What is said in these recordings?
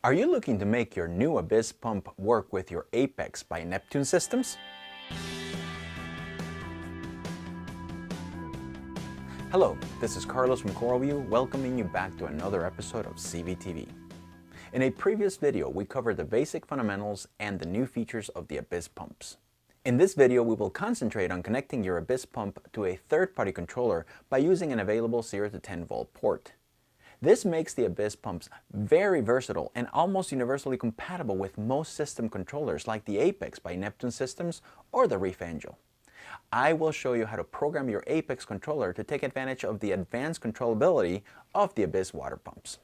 Are you looking to make your new Abyzz pump work with your Apex by Neptune systems? Hello, this is Carlos from CoralView, welcoming you back to another episode of CVTV. In a previous video, we covered the basic fundamentals and the new features of the Abyzz pumps. In this video, we will concentrate on connecting your Abyzz pump to a third-party controller by using an available 0 to 10 volt port. This makes the Abyzz pumps very versatile and almost universally compatible with most system controllers like the Apex by Neptune systems or the Reef Angel. I will show you how to program your Apex controller to take advantage of the advanced controllability of the Abyzz water pumps.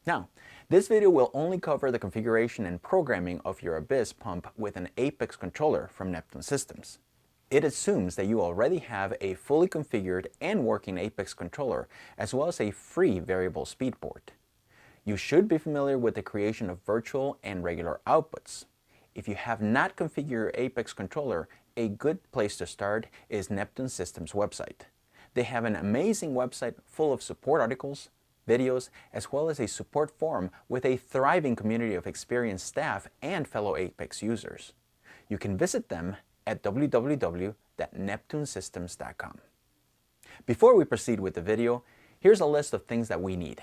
Now, this video will only cover the configuration and programming of your Abyzz pump with an Apex controller from Neptune systems. It assumes that you already have a fully configured and working Apex controller, as well as a free variable speed port. You should be familiar with the creation of virtual and regular outputs. If you have not configured your Apex controller, a good place to start is Neptune Systems' website. They have an amazing website full of support articles, videos, as well as a support forum with a thriving community of experienced staff and fellow Apex users. You can visit them at www.neptunesystems.com. Before we proceed with the video, here's a list of things that we need.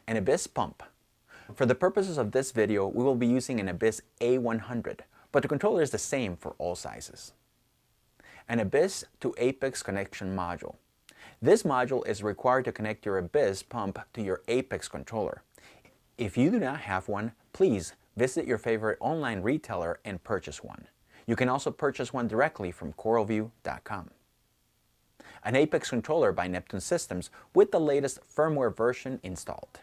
An Abyzz pump. For the purposes of this video, we will be using an Abyzz A100, but the controller is the same for all sizes. An Abyzz to Apex connection module. This module is required to connect your Abyzz pump to your Apex controller. If you do not have one, please visit your favorite online retailer and purchase one. You can also purchase one directly from coralview.com. An Apex controller by Neptune Systems with the latest firmware version installed.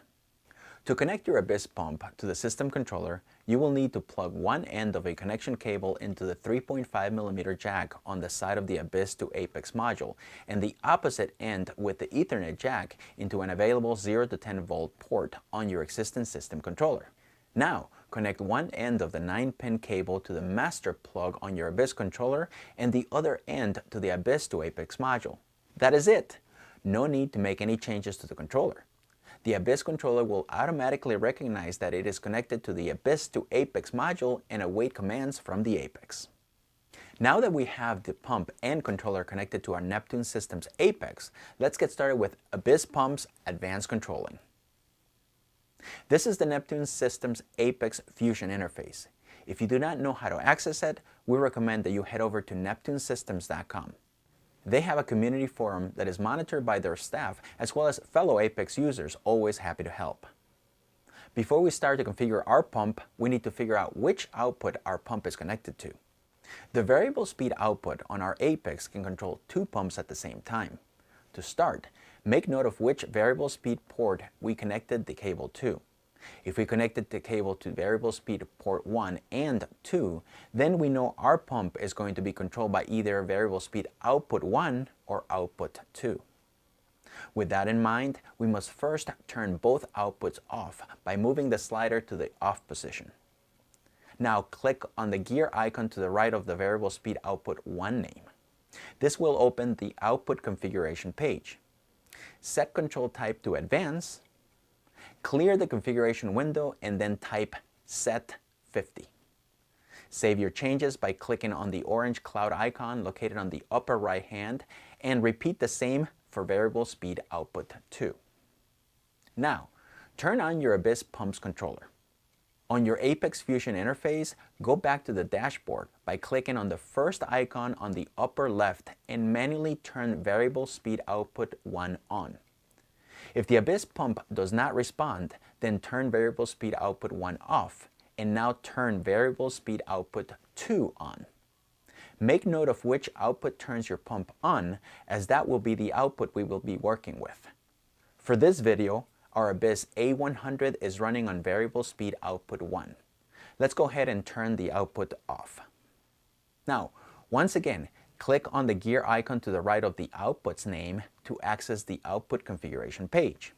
To connect your Abyzz pump to the system controller, you will need to plug one end of a connection cable into the 3.5mm jack on the side of the Abyzz to Apex module, and the opposite end with the Ethernet jack into an available 0 to 10 volt port on your existing system controller. Now, connect one end of the 9-pin cable to the master plug on your Abyzz controller and the other end to the Abyzz to Apex module. That is it. No need to make any changes to the controller. The Abyzz controller will automatically recognize that it is connected to the Abyzz to Apex module and await commands from the Apex. Now that we have the pump and controller connected to our Neptune Systems Apex, let's get started with Abyzz Pump's Advanced Controlling. This is the Neptune Systems Apex Fusion interface. If you do not know how to access it, we recommend that you head over to neptunesystems.com. They have a community forum that is monitored by their staff as well as fellow Apex users, always happy to help. Before we start to configure our pump, we need to figure out which output our pump is connected to. The variable speed output on our Apex can control two pumps at the same time. To start, make note of which variable speed port we connected the cable to. If we connected the cable to variable speed port 1 and 2, then we know our pump is going to be controlled by either variable speed output 1 or output 2. With that in mind, we must first turn both outputs off by moving the slider to the off position. Now click on the gear icon to the right of the variable speed output 1 name. This will open the output configuration page. Set control type to advanced, clear the configuration window and then type set 50. Save your changes by clicking on the orange cloud icon located on the upper right hand and repeat the same for variable speed output 2. Now, turn on your Abyzz Pumps controller. On your Apex Fusion interface, go back to the dashboard by clicking on the first icon on the upper left and manually turn variable speed output 1 on. If the Abyzz pump does not respond, then turn variable speed output 1 off and now turn variable speed output 2 on. Make note of which output turns your pump on, as that will be the output we will be working with. For this video, our Abyzz A100 is running on variable speed output 1. Let's go ahead and turn the output off. Now, once again, click on the gear icon to the right of the output's name to access the output configuration page.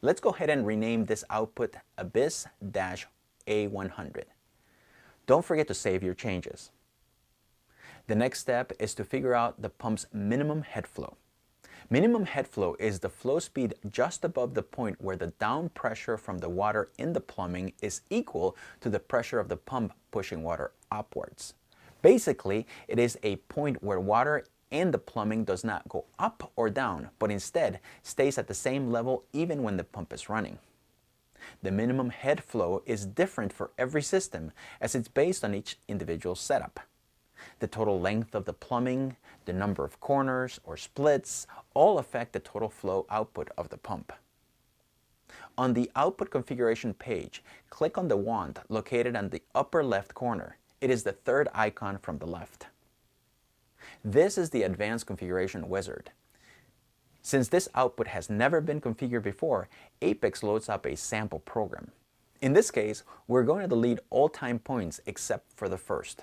Let's go ahead and rename this output Abyzz-A100. Don't forget to save your changes. The next step is to figure out the pump's minimum head flow. Minimum head flow is the flow speed just above the point where the down pressure from the water in the plumbing is equal to the pressure of the pump pushing water upwards. Basically, it is a point where water in the plumbing does not go up or down, but instead stays at the same level even when the pump is running. The minimum head flow is different for every system as it's based on each individual setup. The total length of the plumbing, the number of corners or splits, all affect the total flow output of the pump. On the output configuration page, click on the wand located on the upper left corner. It is the third icon from the left. This is the advanced configuration wizard. Since this output has never been configured before, Apex loads up a sample program. In this case, we're going to delete all time points except for the first.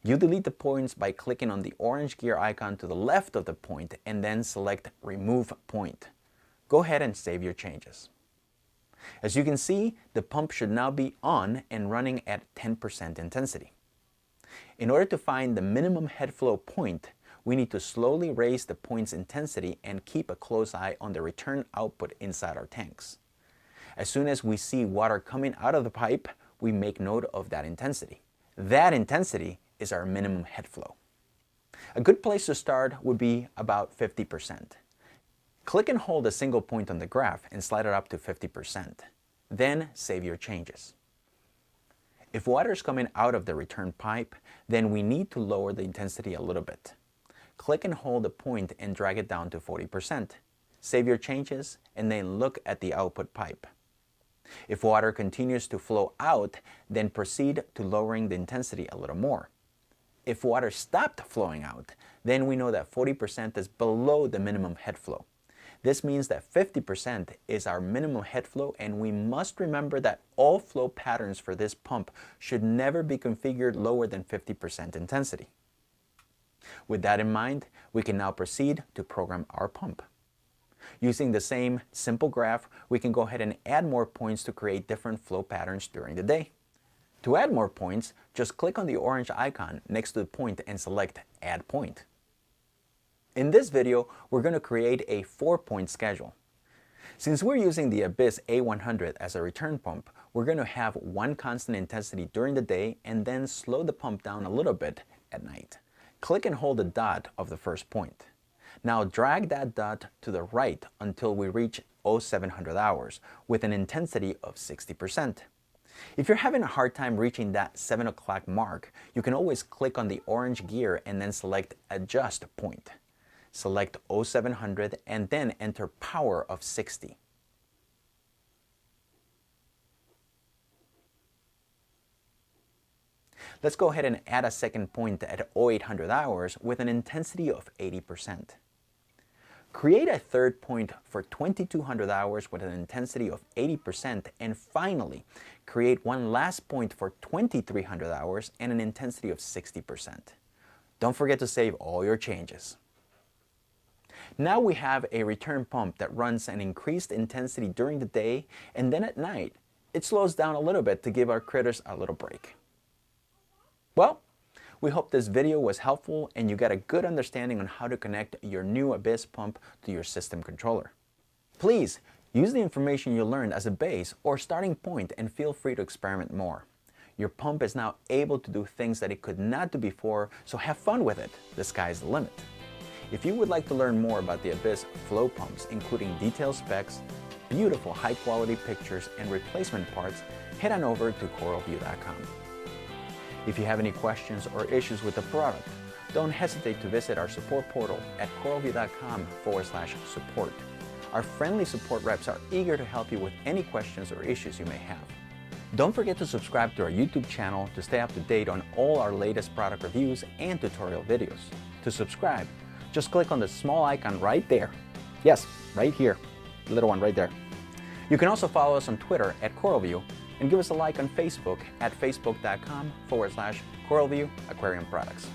You delete the points by clicking on the orange gear icon to the left of the point and then select Remove Point. Go ahead and save your changes. As you can see, the pump should now be on and running at 10% intensity. In order to find the minimum head flow point, we need to slowly raise the point's intensity and keep a close eye on the return output inside our tanks. As soon as we see water coming out of the pipe, we make note of that intensity. That intensity is our minimum head flow. A good place to start would be about 50%. Click and hold a single point on the graph and slide it up to 50%. Then save your changes. If water is coming out of the return pipe, then we need to lower the intensity a little bit. Click and hold the point and drag it down to 40%. Save your changes and then look at the output pipe. If water continues to flow out, then proceed to lowering the intensity a little more. If water stopped flowing out, then we know that 40% is below the minimum head flow. This means that 50% is our minimum head flow, and we must remember that all flow patterns for this pump should never be configured lower than 50% intensity. With that in mind, we can now proceed to program our pump. Using the same simple graph, we can go ahead and add more points to create different flow patterns during the day. To add more points, just click on the orange icon next to the point and select Add Point. In this video, we're going to create a 4-point schedule. Since we're using the Abyzz A100 as a return pump, we're going to have one constant intensity during the day and then slow the pump down a little bit at night. Click and hold the dot of the first point. Now drag that dot to the right until we reach 0700 hours with an intensity of 60%. If you're having a hard time reaching that 7 o'clock mark, you can always click on the orange gear and then select Adjust Point. Select 0700 and then enter power of 60. Let's go ahead and add a second point at 0800 hours with an intensity of 80%. Create a third point for 2200 hours with an intensity of 80%, and finally, create one last point for 2300 hours and an intensity of 60%. Don't forget to save all your changes. Now we have a return pump that runs an increased intensity during the day, and then at night, it slows down a little bit to give our critters a little break. Well, we hope this video was helpful and you got a good understanding on how to connect your new Abyzz pump to your system controller. Please use the information you learned as a base or starting point and feel free to experiment more. Your pump is now able to do things that it could not do before, so have fun with it. The sky's the limit. If you would like to learn more about the Abyzz flow pumps, including detailed specs, beautiful high-quality pictures, and replacement parts, head on over to coralview.com. If you have any questions or issues with the product, don't hesitate to visit our support portal at coralview.com/support. Our friendly support reps are eager to help you with any questions or issues you may have. Don't forget to subscribe to our YouTube channel to stay up to date on all our latest product reviews and tutorial videos. To subscribe, just click on the small icon right there. Yes, right here, the little one right there. You can also follow us on Twitter at CoralView and give us a like on Facebook at facebook.com/CoralView Aquarium Products.